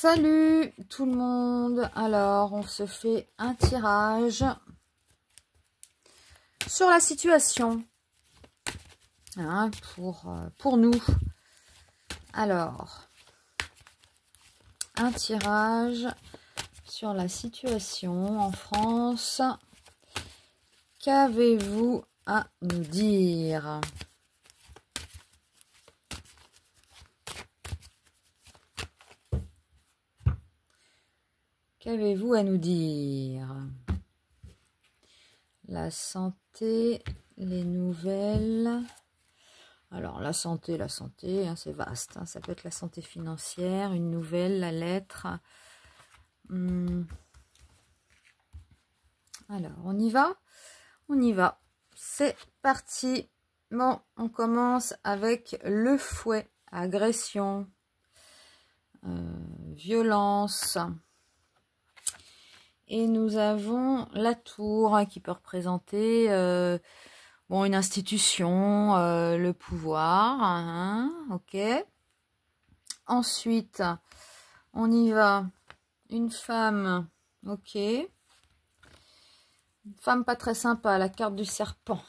Salut tout le monde. Alors, on se fait un tirage sur la situation hein, pour nous. Alors, un tirage sur la situation en France. Qu'avez-vous à nous dire ? Qu'avez-vous à nous dire? La santé, les nouvelles. Alors, la santé, hein, c'est vaste. Hein, ça peut être la santé financière, une nouvelle, la lettre. Alors, on y va? On y va. C'est parti. Bon, on commence avec le fouet. Agression. Violence. Et nous avons la tour qui peut représenter bon, une institution, le pouvoir. Hein, ok. Ensuite, on y va. Une femme. Ok. Une femme pas très sympa. La carte du serpent.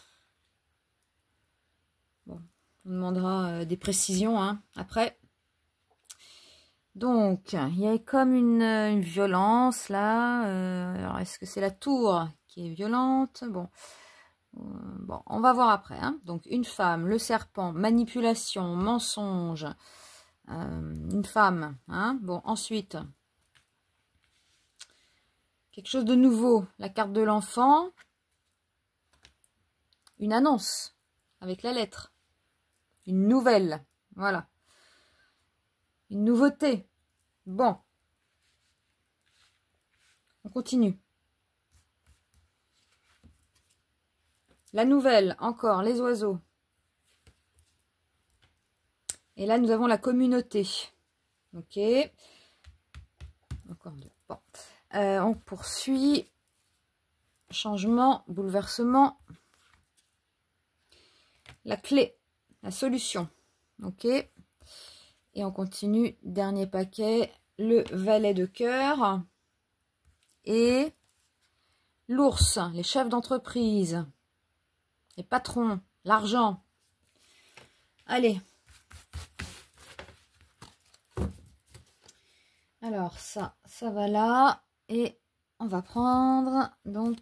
Bon, on demandera des précisions hein, après. Donc, il y a comme une violence là. Alors, est-ce que c'est la tour qui est violente? Bon, on va voir après. Hein. Donc, une femme, le serpent, manipulation, mensonge. Une femme. Hein. Bon, ensuite, quelque chose de nouveau. La carte de l'enfant. Une annonce avec la lettre. Une nouvelle. Voilà. Une nouveauté. Bon. On continue. La nouvelle, encore, les oiseaux. Et là, nous avons la communauté. Ok. Encore deux. Bon. On poursuit. Changement, bouleversement. La clé, la solution. Ok. Et on continue, dernier paquet, le valet de cœur et l'ours, les chefs d'entreprise, les patrons, l'argent. Allez. Alors ça va là et on va prendre donc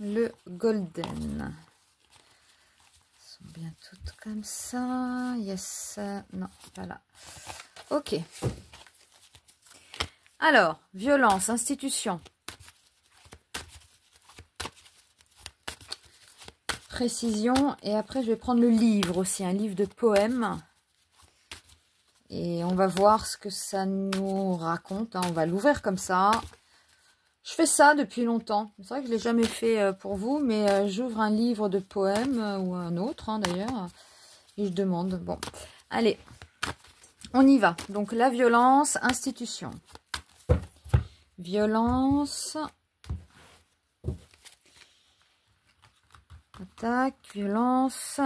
le golden. Elles sont bien toutes comme ça. Yes, non, pas là. Ok. Alors, violence, institution. Précision. Et après, je vais prendre le livre aussi, un livre de poèmes. Et on va voir ce que ça nous raconte. Hein. On va l'ouvrir comme ça. Je fais ça depuis longtemps. C'est vrai que je ne l'ai jamais fait pour vous, mais j'ouvre un livre de poèmes ou un autre hein, d'ailleurs. Et je demande. Bon, allez. On y va. Donc, la violence, institution. Violence. Attaque, violence.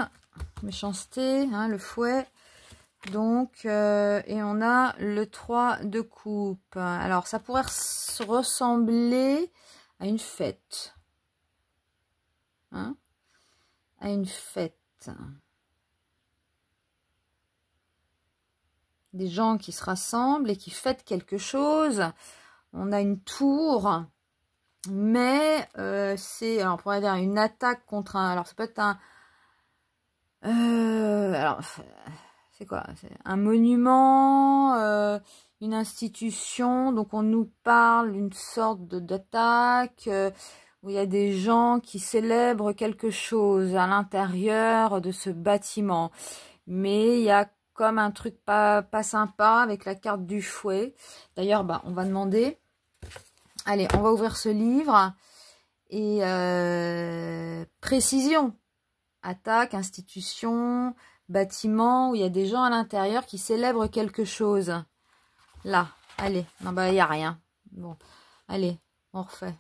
Méchanceté, hein, le fouet. Donc, et on a le 3 de coupe. Alors, ça pourrait ressembler à une fête. Hein? À une fête. Des gens qui se rassemblent et qui fêtent quelque chose. On a une tour, mais c'est, alors on pourrait dire une attaque contre un, alors ça peut être un, alors c'est quoi? C'est un monument, une institution, donc on nous parle d'une sorte d'attaque où il y a des gens qui célèbrent quelque chose à l'intérieur de ce bâtiment, mais il y a comme un truc pas sympa avec la carte du fouet. D'ailleurs, bah, on va demander. Allez, on va ouvrir ce livre. Et précision. Attaque, institution, bâtiment, où il y a des gens à l'intérieur qui célèbrent quelque chose. Là, allez. Non, bah, il n'y a rien. Bon, allez, on refait.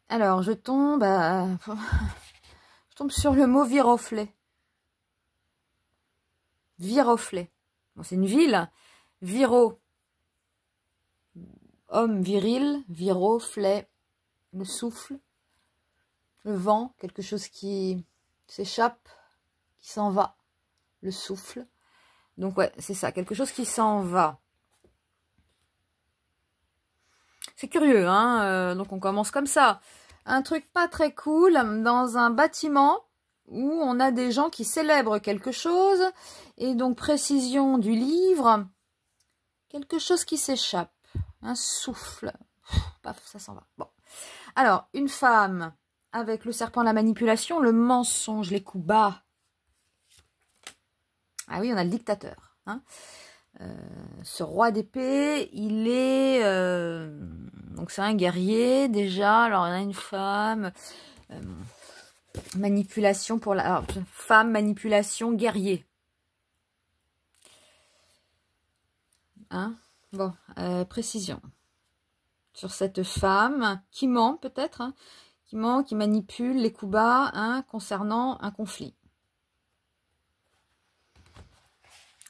Alors, je tombe sur le mot viroflay. Viroflay. Bon, c'est une ville. Viro, homme viril. Viroflay, le souffle. Le vent, quelque chose qui s'échappe, qui s'en va. Le souffle. Donc ouais, c'est ça, quelque chose qui s'en va. C'est curieux, hein, donc on commence comme ça. Un truc pas très cool, dans un bâtiment où on a des gens qui célèbrent quelque chose. Et donc, précision du livre, quelque chose qui s'échappe. Un souffle. Paf, ça s'en va. Bon. Alors, une femme avec le serpent, la manipulation, le mensonge, les coups bas. Ah oui, on a le dictateur. Hein. Ce roi d'épée, il est... donc c'est un guerrier déjà. Alors, on a une femme... manipulation pour la... Alors, femme, manipulation, guerrier. Hein? Bon, précision. Sur cette femme qui ment peut-être. Hein, qui ment, qui manipule les coups bas hein, concernant un conflit.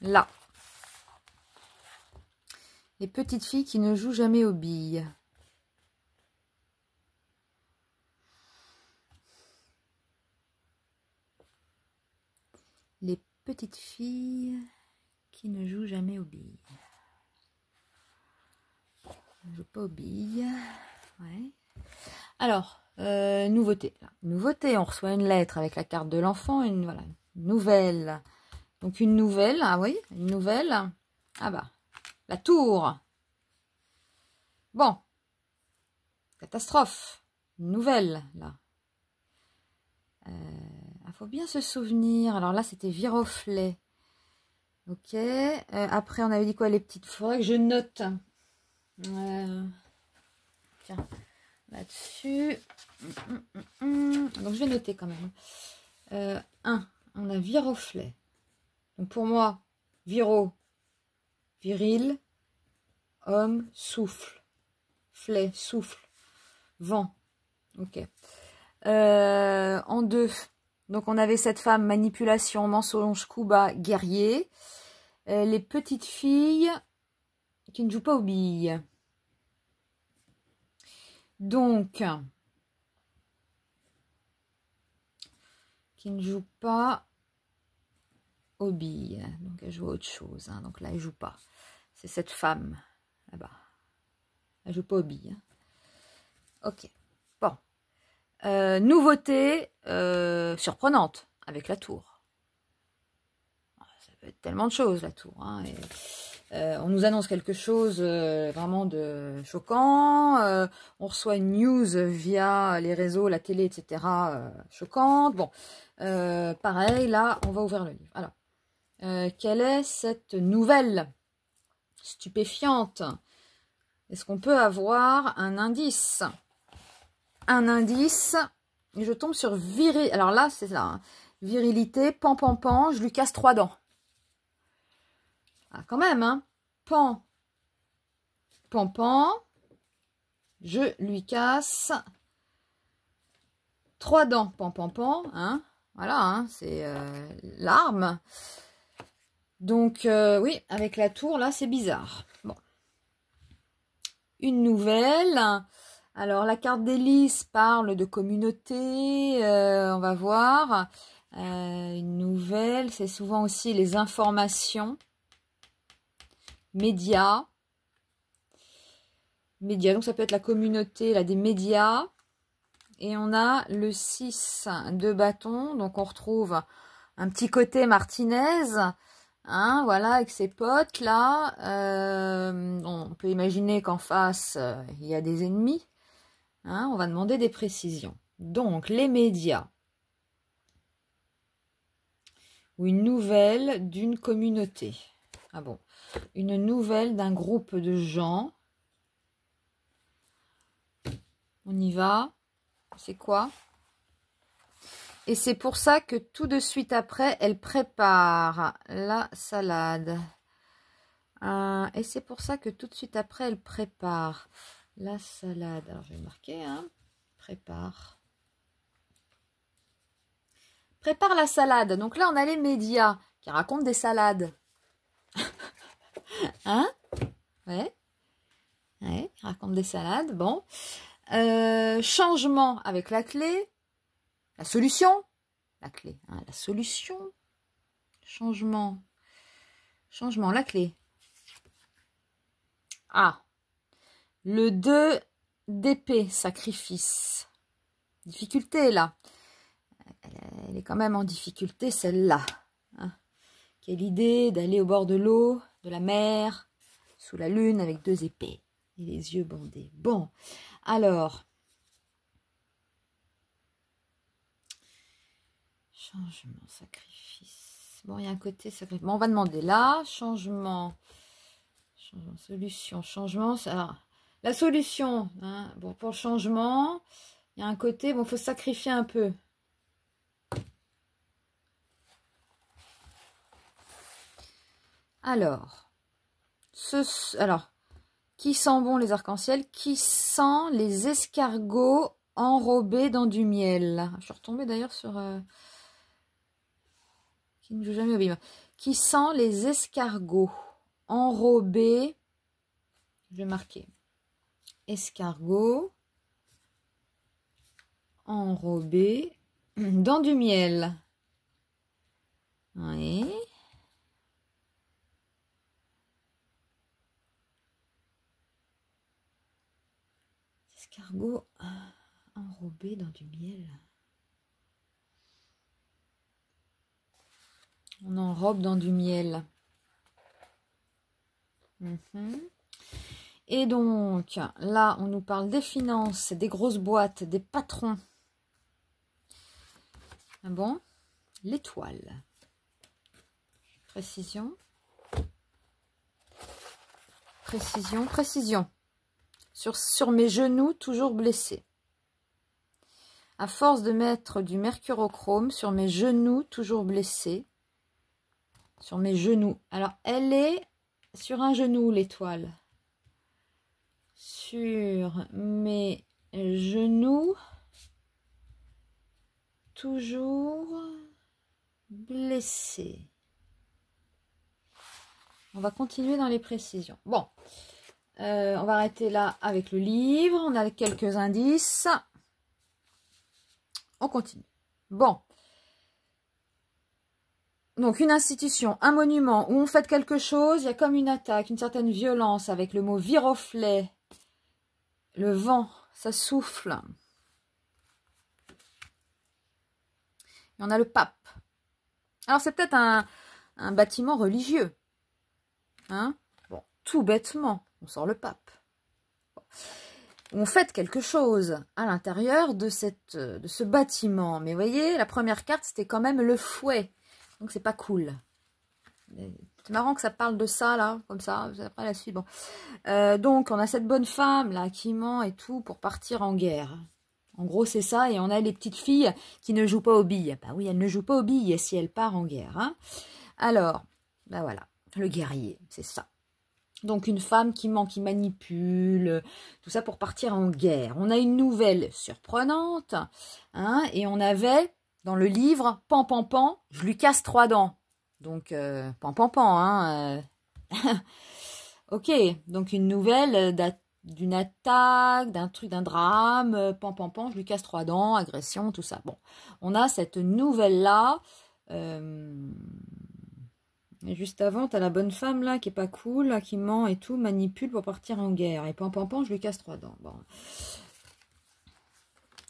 Là. Les petites filles qui ne jouent jamais aux billes. Les petites filles qui ne jouent jamais aux billes. Ne jouent pas aux billes. Ouais. Alors, nouveauté. Nouveauté, on reçoit une lettre avec la carte de l'enfant, une voilà, une nouvelle. Donc une nouvelle, ah oui, une nouvelle. Ah bah, la tour. Bon. Catastrophe. Une nouvelle, là. Il faut bien se souvenir. Alors là, c'était Viroflay. Ok. Après, on avait dit quoi, les petites... Il faudrait que je note. Tiens, là-dessus. Donc, je vais noter quand même. 1. On a Viroflay. Donc, pour moi, viro, viril, homme, souffle. Flay, souffle. Vent. Ok. En 2, donc on avait cette femme, manipulation, mensonge, coup bas, guerrier. Les petites filles qui ne jouent pas aux billes. Donc, qui ne jouent pas aux billes. Donc elle joue à autre chose. Hein. Donc là, elle joue pas. C'est cette femme là-bas. Elle joue pas aux billes. Hein. Ok. Bon. Nouveauté surprenante avec la tour. Ça peut être tellement de choses la tour. Hein, et, on nous annonce quelque chose vraiment de choquant. On reçoit une news via les réseaux, la télé, etc. Choquante. Bon, pareil, là, on va ouvrir le livre. Alors, quelle est cette nouvelle stupéfiante? Est-ce qu'on peut avoir un indice? Un indice, et je tombe sur viril. Alors là, c'est ça. Hein. Virilité, pan, pan, pan, je lui casse 3 dents. Ah, quand même, hein. Pan, pan, pan, je lui casse 3 dents. Pan, pan, pan, hein. Voilà, hein, c'est l'arme. Donc, oui, avec la tour, là, c'est bizarre. Bon. Une nouvelle... Alors, la carte d'hélice parle de communauté, on va voir. Une nouvelle, c'est souvent aussi les informations. Médias. Médias, donc ça peut être la communauté, là, des médias. Et on a le 6 de bâton, donc on retrouve un petit côté Martinez. Hein, voilà, avec ses potes, là. On peut imaginer qu'en face, il y a des ennemis. Hein, on va demander des précisions. Donc, les médias. Ou une nouvelle d'une communauté. Ah bon. Une nouvelle d'un groupe de gens. On y va. C'est quoi? Et c'est pour ça que tout de suite après, elle prépare la salade. Et c'est pour ça que tout de suite après, elle prépare... la salade. Alors, je vais marquer, hein. Prépare. Prépare la salade. Donc là, on a les médias. qui raconte des salades. Hein? Ouais. Ouais, il raconte des salades. Bon. Changement avec la clé. La solution. La clé. Hein, la solution. Changement. Changement, la clé. Ah. Le 2 d'épée, sacrifice. Difficulté, là. Elle est quand même en difficulté, celle-là. Hein. Quelle idée d'aller au bord de l'eau, de la mer, sous la lune, avec 2 épées. Et les yeux bandés. Bon, alors. Changement, sacrifice. Bon, il y a un côté sacrifice. Bon, on va demander là. Changement. Changement, solution, changement. Alors, la solution, hein, bon, pour le changement, il y a un côté, bon, il faut sacrifier un peu. Alors, qui sent bon les arcs-en-ciel? Qui sent les escargots enrobés dans du miel? Je suis retombée d'ailleurs sur... qui ne joue jamais au bim. Qui sent les escargots enrobés? Je vais marquer. Escargots enrobés dans du miel. Oui. Escargot enrobé dans du miel. On enrobe dans du miel. Et donc, là, on nous parle des finances, des grosses boîtes, des patrons. Ah bon? L'étoile. Précision. Précision, précision. Sur mes genoux, toujours blessés. À force de mettre du mercurochrome sur mes genoux, toujours blessés. Sur mes genoux. Alors, elle est sur un genou, l'étoile. Sur mes genoux, toujours blessés. On va continuer dans les précisions. Bon, on va arrêter là avec le livre. On a quelques indices. On continue. Bon. Donc, une institution, un monument où on fait quelque chose, il y a comme une attaque, une certaine violence avec le mot viroflée. Le vent, ça souffle. Et on a le pape. Alors, c'est peut-être un bâtiment religieux. Hein? Bon, tout bêtement, on sort le pape. Bon. On fait quelque chose à l'intérieur de ce bâtiment. Mais vous voyez, la première carte, c'était quand même le fouet. Donc, c'est pas cool. C'est marrant que ça parle de ça, là, comme ça. Après, la suite, bon. Donc, on a cette bonne femme, là, qui ment et tout pour partir en guerre. En gros, c'est ça. Et on a les petites filles qui ne jouent pas aux billes. Bah oui, elles ne jouent pas aux billes si elles partent en guerre. Hein. Alors, ben voilà. Le guerrier, c'est ça. Donc, une femme qui ment, qui manipule, tout ça pour partir en guerre. On a une nouvelle surprenante. Hein, et on avait... Dans le livre, pan, pan, pan, je lui casse 3 dents. Donc, pan, pan, pan. Hein, ok, donc une nouvelle d'une attaque, d'un truc, d'un drame, pan, pan, pan, je lui casse 3 dents, agression, tout ça. Bon, on a cette nouvelle-là. Et juste avant, tu as la bonne femme, là, qui est pas cool, là, qui ment et tout, manipule pour partir en guerre. Et pan, pan, pan, je lui casse 3 dents. Bon.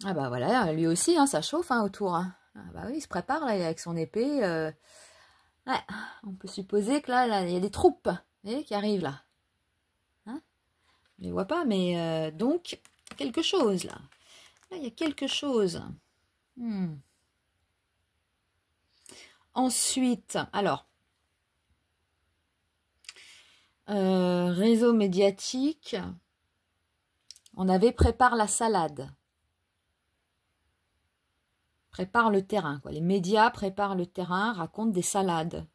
Ah bah voilà, lui aussi, hein, ça chauffe hein, autour. Hein. Ah bah oui, il se prépare là avec son épée. Ouais, on peut supposer que là, il y a des troupes qui arrivent là. Hein, je ne les vois pas, mais donc, quelque chose là. Là, il y a quelque chose. Ensuite, alors, réseau médiatique, on avait prépare la salade. Prépare le terrain. Quoi. Les médias préparent le terrain, racontent des salades.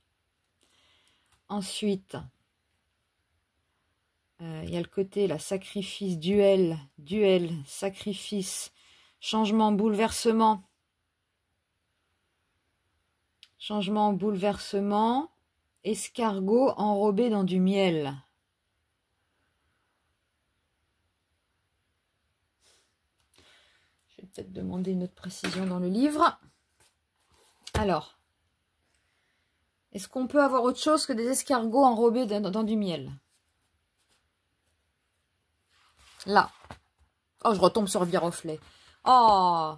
Ensuite, il y a le côté, là, sacrifice, duel, sacrifice, changement, bouleversement. Changement, bouleversement. Escargot enrobé dans du miel. Je vais peut-être demander une autre précision dans le livre. Alors, est-ce qu'on peut avoir autre chose que des escargots enrobés dans du miel? Là. Oh, je retombe sur Viroflay. Oh,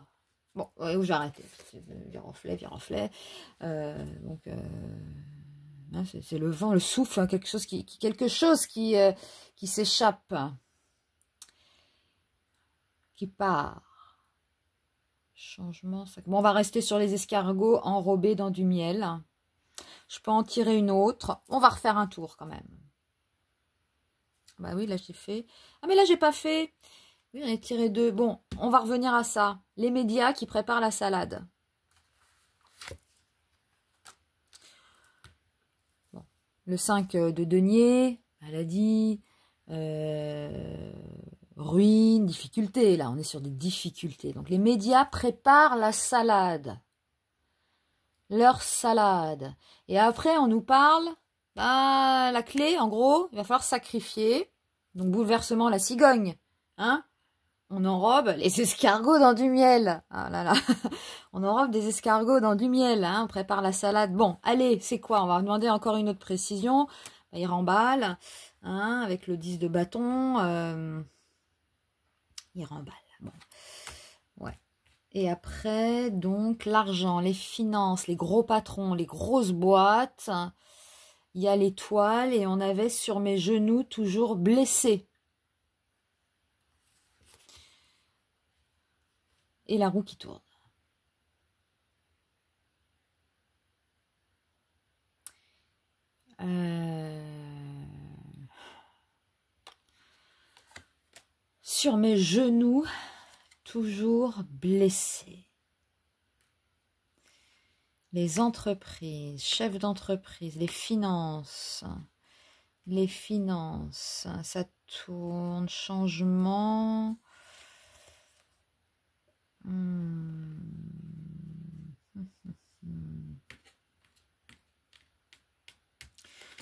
bon, ouais, j'ai arrêté. Viroflay. C'est le vent, le souffle, hein, quelque chose qui s'échappe, qui part. Changement. Bon, on va rester sur les escargots enrobés dans du miel. Je peux en tirer une autre. On va refaire un tour quand même. Bah oui, là j'ai fait. Ah mais là j'ai pas fait. Oui, j'en ai tiré deux. Bon, on va revenir à ça. Les médias qui préparent la salade. Bon. Le 5 de denier, maladie, ruine, difficulté. Là, on est sur des difficultés. Donc les médias préparent la salade. Leur salade. Et après, on nous parle, bah, la clé, en gros, il va falloir sacrifier. Donc, bouleversement, la cigogne. Hein? On enrobe les escargots dans du miel. Ah là là. On enrobe des escargots dans du miel. Hein? On prépare la salade. Bon, allez, c'est quoi? On va demander encore une autre précision. Il remballe. Hein, avec le 10 de bâton. Il remballe. Bon. Ouais. Et après, donc, l'argent, les finances, les gros patrons, les grosses boîtes. Il y a l'étoile et on avait sur mes genoux toujours blessé. Et la roue qui tourne. Sur mes genoux, toujours blessé. Les entreprises, chefs d'entreprise, les finances, ça tourne, changement.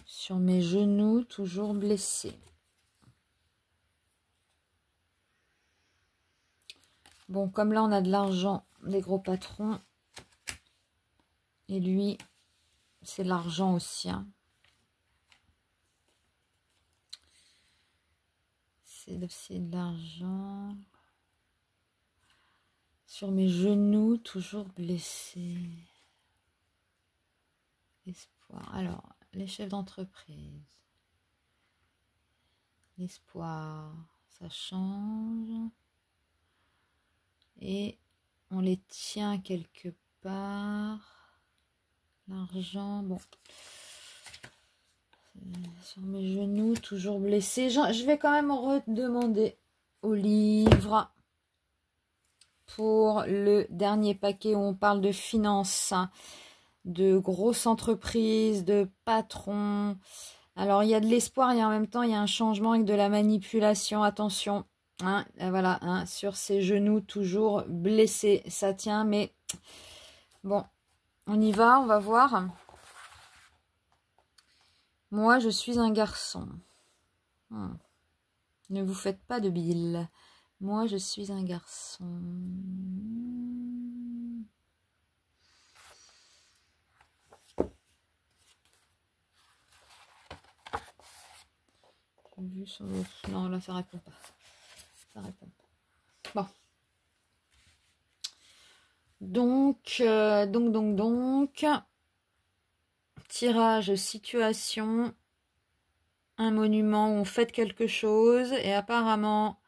Sur mes genoux, toujours blessé. Bon, comme là, on a de l'argent, des gros patrons. Et lui, c'est l'argent aussi. Hein. C'est de l'argent. Sur mes genoux, toujours blessé. Espoir. Alors, les chefs d'entreprise. L'espoir, ça change. Et on les tient quelque part. L'argent, bon. Sur mes genoux, toujours blessé. Je vais quand même redemander au livre pour le dernier paquet où on parle de finances, de grosses entreprises, de patrons. Alors, il y a de l'espoir et en même temps, il y a un changement avec de la manipulation. Attention, hein, voilà, hein, sur ses genoux, toujours blessé. Ça tient, mais bon, on y va, on va voir. Moi, je suis un garçon. Ne vous faites pas de bile. Moi, je suis un garçon. J'ai vu sur l'autre. Non, là, ça répond pas. Ça répond pas. Bon. Donc. Tirage, situation. Un monument où on fête quelque chose. Et apparemment,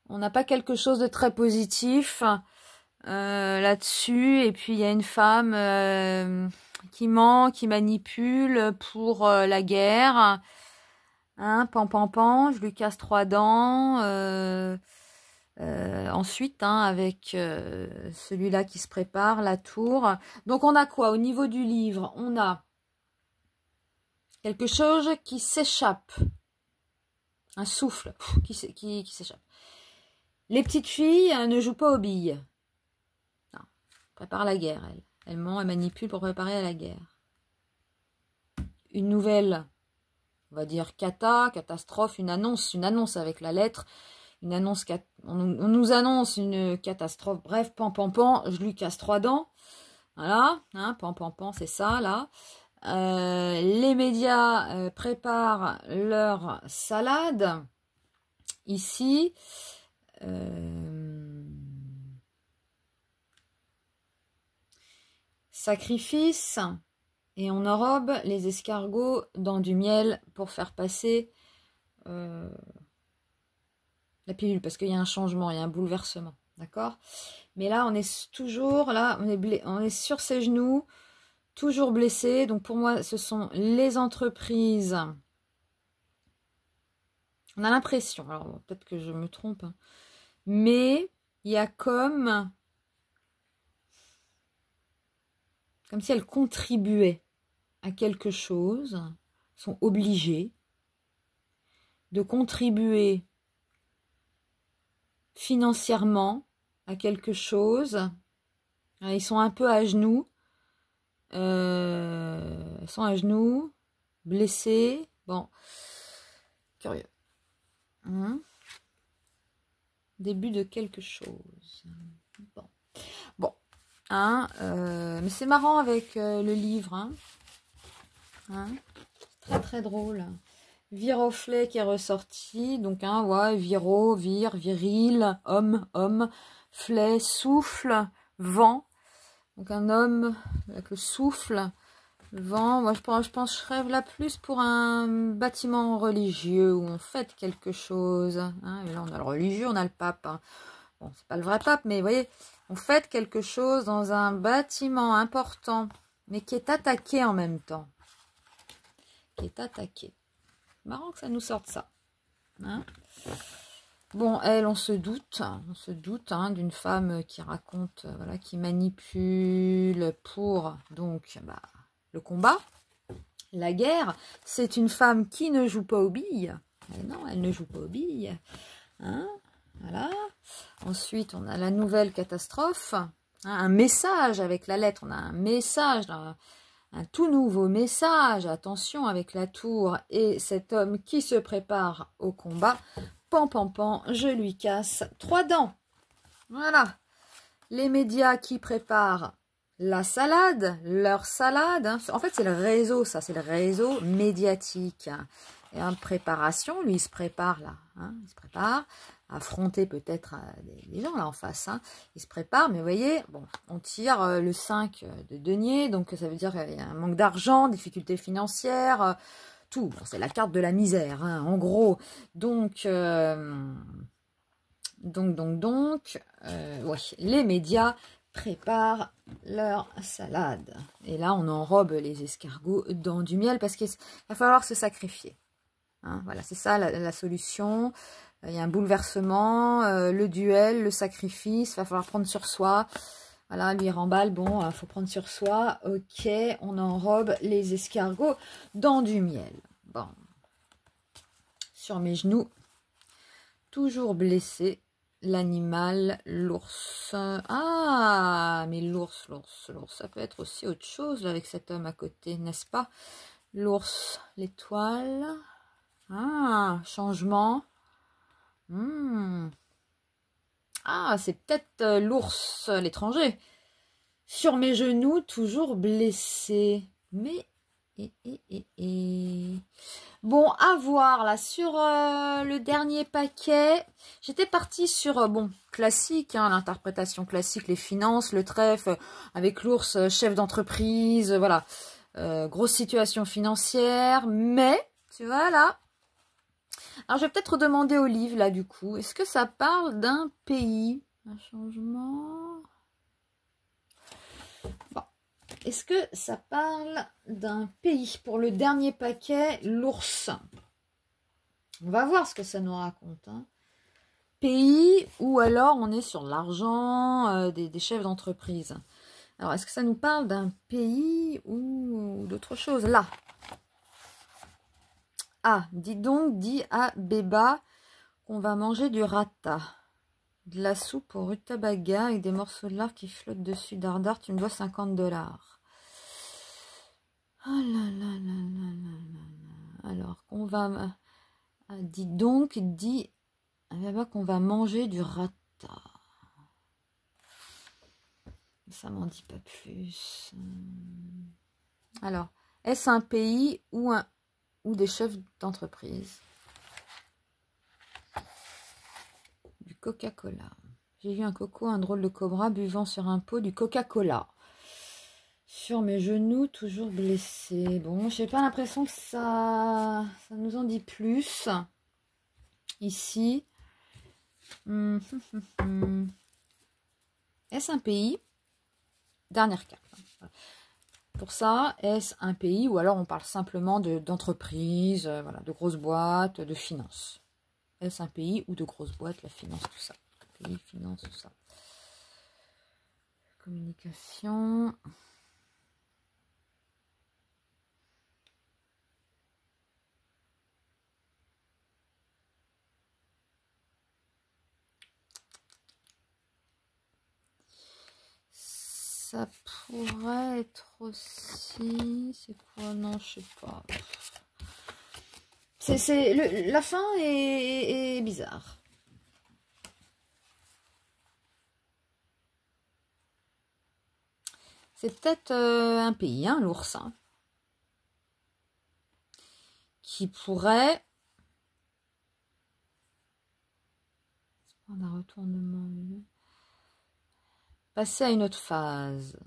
on n'a pas quelque chose de très positif là-dessus. Et puis, il y a une femme qui ment, qui manipule pour la guerre. Hein, pan, je lui casse 3 dents. Ensuite, hein, avec celui-là qui se prépare, la tour. Donc, on a quoi au niveau du livre? On a quelque chose qui s'échappe. Un souffle qui s'échappe. Les petites filles ne jouent pas aux billes. Non, prépare la guerre, elles. Elle ment, elle manipule pour préparer à la guerre. Une nouvelle, on va dire catastrophe, une annonce avec la lettre. Une annonce, on nous annonce une catastrophe. Bref, pan, pan, pan, je lui casse 3 dents. Voilà, hein, pan, pan, pan, c'est ça, là. Les médias préparent leur salade. Ici, sacrifice, et on enrobe les escargots dans du miel pour faire passer la pilule, parce qu'il y a un changement, il y a un bouleversement, d'accord? Mais là, on est toujours, là, on est sur ses genoux, toujours blessé. Donc pour moi, ce sont les entreprises. On a l'impression, alors bon, peut-être que je me trompe, hein, mais il y a comme si elles contribuaient à quelque chose, sont obligées de contribuer financièrement à quelque chose. Ils sont un peu à genoux. Ils sont à genoux, blessés. Bon, curieux. Début de quelque chose. Bon. Hein, mais c'est marrant avec le livre. Hein, très très drôle. Viroflet qui est ressorti. Donc, ouais, viril, homme, flé, souffle, vent. Donc un homme avec le souffle, le vent. Moi je pense je rêve là plus pour un bâtiment religieux où on fête quelque chose. Hein. Et là on a le religieux, on a le pape. Hein. Bon, c'est pas le vrai pape, mais vous voyez, on fête quelque chose dans un bâtiment important, mais qui est attaqué en même temps. Qui est attaqué. Marrant que ça nous sorte ça. Hein. Bon, elle, on se doute hein, d'une femme qui raconte, voilà, qui manipule pour donc le combat, la guerre. C'est une femme qui ne joue pas aux billes. Mais non, elle ne joue pas aux billes. Hein, voilà. Ensuite, on a la nouvelle catastrophe, hein, un message avec la lettre. On a un message, un tout nouveau message. Attention avec la tour et cet homme qui se prépare au combat. Pan, pan, pan, je lui casse 3 dents. Voilà. Les médias qui préparent la salade, leur salade. Hein. En fait, c'est le réseau, ça. C'est le réseau médiatique. Et en préparation, lui, il se prépare là. Hein. Il se prépare à affronter peut-être des gens là en face. Hein. Il se prépare, mais vous voyez, bon, on tire le 5 de denier. Donc, ça veut dire qu'il y a un manque d'argent, difficultés financières... tout, bon, c'est la carte de la misère, hein, en gros. Donc, ouais, les médias préparent leur salade. Et là, on enrobe les escargots dans du miel parce qu'il va falloir se sacrifier. Hein, voilà, c'est ça la solution. Il y a un bouleversement, le duel, le sacrifice, il va falloir prendre sur soi. Voilà, lui remballe, bon, il faut prendre sur soi. Ok, on enrobe les escargots dans du miel. Bon. Sur mes genoux, toujours blessé, l'animal, l'ours. Ah, mais l'ours, ça peut être aussi autre chose là, avec cet homme à côté, n'est-ce pas? L'ours, l'étoile. Ah, changement. Ah, c'est peut-être l'ours, l'étranger. Sur mes genoux, toujours blessé. Mais, bon, à voir, là, sur le dernier paquet, j'étais partie sur, bon, classique, hein, l'interprétation classique, les finances, le trèfle, avec l'ours, chef d'entreprise, voilà, grosse situation financière, mais, tu vois, là, alors, je vais peut-être demander au livre, là, du coup. Est-ce que ça parle d'un pays? Un changement. Bon. Est-ce que ça parle d'un pays? Pour le dernier paquet, l'ours. On va voir ce que ça nous raconte. Hein. Pays ou alors on est sur l'argent des chefs d'entreprise. Alors, est-ce que ça nous parle d'un pays ou d'autre chose? Là. Ah, dis donc, dis à Béba qu'on va manger du rata. De la soupe au rutabaga avec des morceaux de lard qui flottent dessus. Dardard, tu me dois 50 $. Oh là là là là là là. Alors qu'on va... dis donc, dis là-bas qu'on va manger du rata. Ça m'en dit pas plus. Alors, est-ce un pays ou des chefs d'entreprise? Du Coca-Cola. J'ai vu un coco, un drôle de cobra buvant sur un pot du Coca-Cola. Sur mes genoux, toujours blessé. Bon, j'ai pas l'impression que ça nous en dit plus. Ici. Est-ce un pays? Dernière carte. Pour ça, est-ce un pays ou alors on parle simplement d'entreprise, voilà, de grosses boîtes, de finances? Est-ce un pays ou de grosses boîtes, la finance, tout ça? Pays, finance, tout ça. Communication. Ça pourrait être aussi... C'est quoi? Non, je sais pas. La fin est bizarre. C'est peut-être un pays, hein, l'ours, hein, qui pourrait... Un retournement... Passer à une autre phase.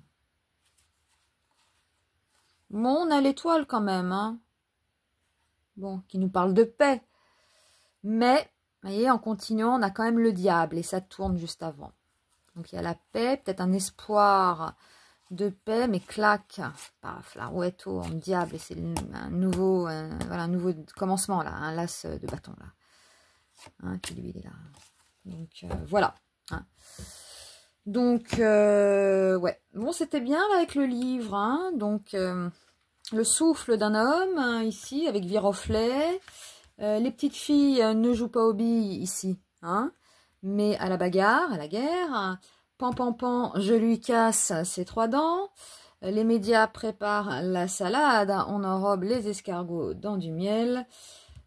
Bon, on a l'étoile quand même, hein. Bon, qui nous parle de paix. Mais, vous voyez, en continuant, on a quand même le diable et ça tourne juste avant. Donc, il y a la paix, peut-être un espoir de paix, mais clac, paf, la rouette en diable. Et c'est un nouveau, voilà, un nouveau commencement, là, un las de bâton, là. Hein, puis lui, il est là. Donc, voilà. Hein. Donc, ouais. Bon, c'était bien là, avec le livre. Hein. Donc, le souffle d'un homme, hein, ici, avec Viroflay. Les petites filles ne jouent pas aux billes, ici. Hein, mais à la bagarre, à la guerre. Pan, pan, pan, je lui casse ses 3 dents. Les médias préparent la salade. On enrobe les escargots dans du miel.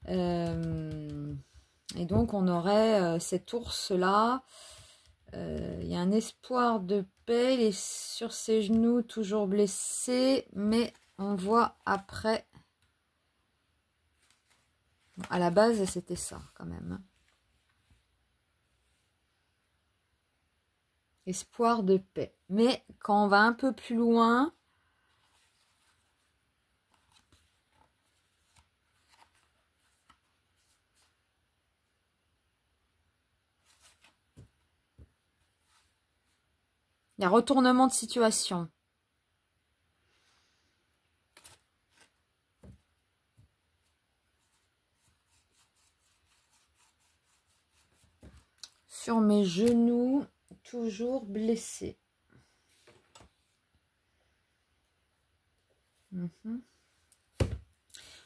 Et donc, on aurait cet ours-là. Il y a un espoir de paix, il est sur ses genoux, toujours blessé, mais on voit après. Bon, à la base, c'était ça quand même. Espoir de paix. Mais quand on va un peu plus loin, il y a retournement de situation. Sur mes genoux, toujours blessé.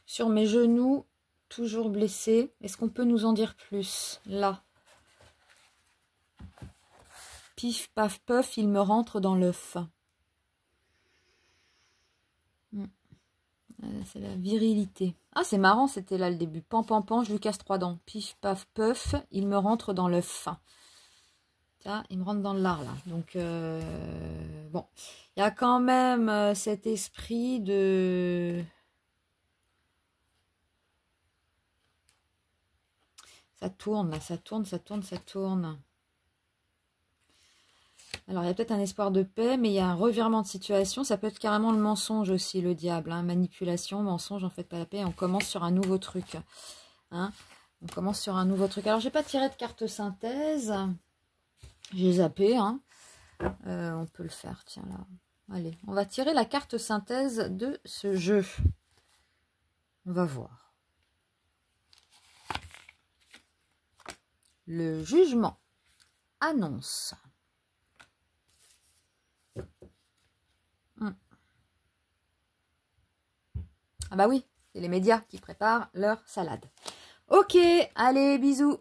Sur mes genoux, toujours blessé. Est-ce qu'on peut nous en dire plus? Là. Pif, paf, puff, il me rentre dans l'œuf. C'est la virilité. Ah, c'est marrant, c'était là le début. Pan, pan, pan, je lui casse 3 dents. Pif, paf, puff, il me rentre dans l'œuf. Tiens, il me rentre dans le lard, là. Donc, bon. Il y a quand même cet esprit de... Ça tourne, là, ça tourne, ça tourne, ça tourne. Alors, il y a peut-être un espoir de paix, mais il y a un revirement de situation. Ça peut être carrément le mensonge aussi, le diable. Hein. Manipulation, mensonge, en fait pas la paix. On commence sur un nouveau truc. Hein. On commence sur un nouveau truc. Alors, j'ai pas tiré de carte synthèse. J'ai zappé. Hein. On peut le faire, tiens, là. Allez, on va tirer la carte synthèse de ce jeu. On va voir. Le jugement annonce. Ah bah oui, c'est les médias qui préparent leur salade. Ok, allez, bisous.